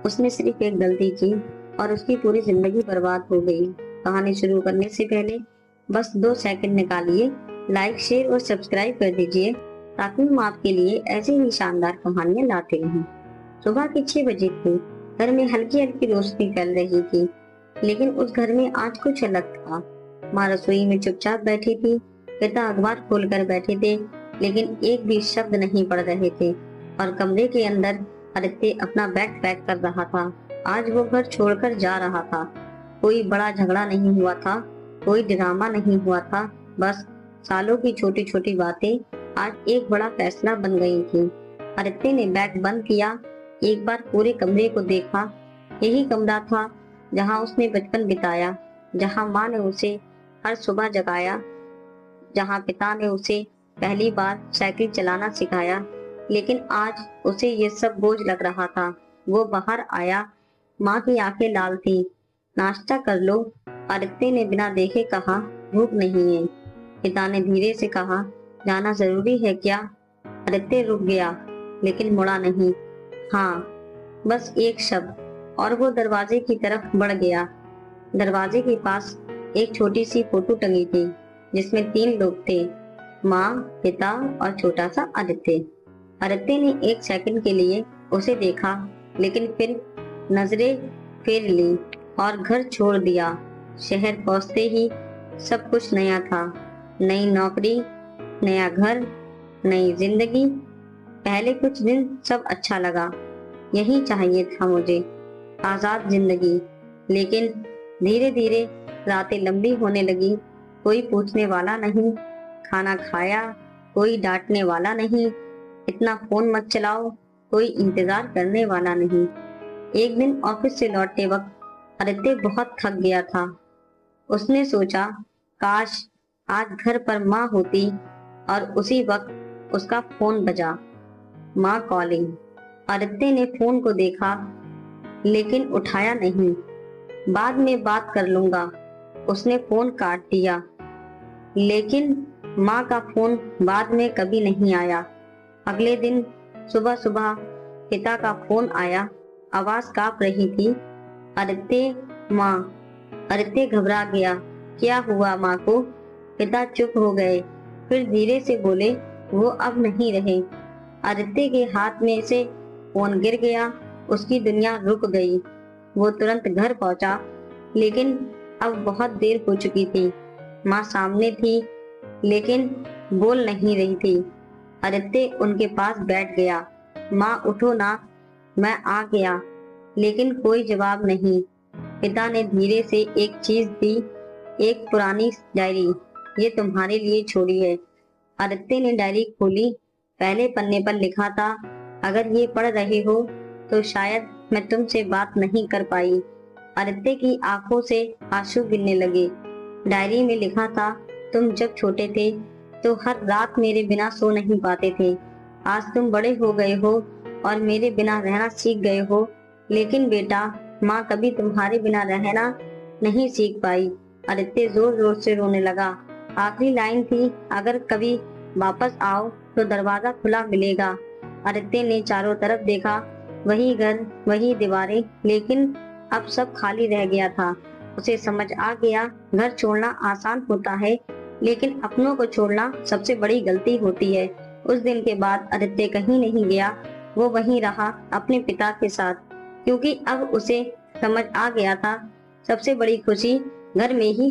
उसने सिर्फ एक गलती की और उसकी पूरी जिंदगी बर्बाद हो गई। कहानी शुरू करने से पहले बस 2 सेकंड निकालिए, लाइक शेयर और सब्सक्राइब कर दीजिए ताकि हम आपके लिए ऐसी ही शानदार कहानियां लाते रहें। सुबह के 6 बजे थी। घर में हल्की हल्की रोशनी फैल रही थी, लेकिन उस घर में आज कुछ अलग था। माँ रसोई में चुपचाप बैठी थी, पिता अखबार खोलकर बैठे थे, लेकिन एक भी शब्द नहीं पढ़ रहे थे। और कमरे के अंदर आदित्य अपना बैग पैक कर रहा था। आज वो घर छोड़कर जा रहा था। कोई बड़ा झगड़ा नहीं हुआ था, कोई ड्रामा नहीं हुआ था, बस सालों की छोटी छोटी बातें आज एक बड़ा फैसला बन गई थी। आदित्य ने बैग बंद किया, एक बार पूरे कमरे को देखा। यही कमरा था जहां उसने बचपन बिताया, जहां माँ ने उसे हर सुबह जगाया, जहां पिता ने उसे पहली बार साइकिल चलाना सिखाया। लेकिन आज उसे ये सब बोझ लग रहा था। वो बाहर आया, माँ की आंखें लाल थी। नाश्ता कर लो, आदित्य ने बिना देखे कहा। भूख नहीं है। पिता ने धीरे से कहा, जाना जरूरी है क्या? आदित्य रुक गया, लेकिन मुड़ा नहीं। हाँ, बस एक शब्द, और वो दरवाजे की तरफ बढ़ गया। दरवाजे के पास एक छोटी सी फोटो टंगी थी, जिसमें 3 लोग थे, माँ, पिता और छोटा सा आदित्य। आदित्य ने 1 सेकंड के लिए उसे देखा, लेकिन फिर नजरें फेर ली और घर छोड़ दिया। शहर पहुंचते ही सब कुछ नया था। नई नौकरी, नया घर, नई जिंदगी। पहले कुछ दिन सब अच्छा लगा, यही चाहिए था मुझे, आजाद जिंदगी। लेकिन धीरे धीरे रातें लंबी होने लगी। कोई पूछने वाला नहीं, खाना खाया, कोई डांटने वाला नहीं, इतना फोन मत चलाओ, कोई इंतजार करने वाला नहीं। एक दिन ऑफिस से लौटते वक्त आदित्य बहुत थक गया था। उसने सोचा, काश आज घर पर माँ होती। और उसी वक्त उसका फोन बजा। माँ कॉलिंग। आदित्य ने फोन को देखा, लेकिन उठाया नहीं। बाद में बात कर लूंगा, उसने फोन काट दिया। लेकिन माँ का फोन बाद में कभी नहीं आया। अगले दिन सुबह सुबह पिता का फोन आया, आवाज कांप रही थी, आदित्य, माँ। आदित्य घबरा गया, क्या हुआ माँ को? पिता चुप हो गए, फिर धीरे से बोले, वो अब नहीं रहे। आदित्य के हाथ में से फोन गिर गया, उसकी दुनिया रुक गई। वो तुरंत घर पहुंचा, लेकिन अब बहुत देर हो चुकी थी। माँ सामने थी, लेकिन बोल नहीं रही थी। आदित्य उनके पास बैठ गया। माँ उठो ना, मैं आ गया। लेकिन कोई जवाब नहीं। पिता ने धीरे से एक चीज दी, एक पुरानी डायरी, ये तुम्हारे लिए छोड़ी है। आदित्य ने डायरी खोली। पहले पन्ने पर लिखा था, अगर ये पढ़ रहे हो तो शायद मैं तुमसे बात नहीं कर पाई। आदित्य की आंखों से आंसू गिरने लगे। डायरी में लिखा था, तुम जब छोटे थे तो हर रात मेरे बिना सो नहीं पाते थे। आज तुम बड़े हो गए हो और मेरे बिना रहना सीख गए हो। लेकिन बेटा, माँ कभी तुम्हारे बिना रहना नहीं सीख पाई। आदित्य जोर जोर से रोने लगा। आखिरी लाइन थी, अगर कभी वापस आओ तो दरवाजा खुला मिलेगा। आदित्य ने चारों तरफ देखा, वही घर, वही दीवारें, लेकिन अब सब खाली रह गया था। उसे समझ आ गया, घर छोड़ना आसान होता है, लेकिन अपनों को छोड़ना सबसे बड़ी गलती होती है। उस दिन के बाद आदित्य कहीं नहीं गया, वो वहीं रहा अपने पिता के साथ, क्योंकि अब उसे समझ आ गया था, सबसे बड़ी खुशी घर में ही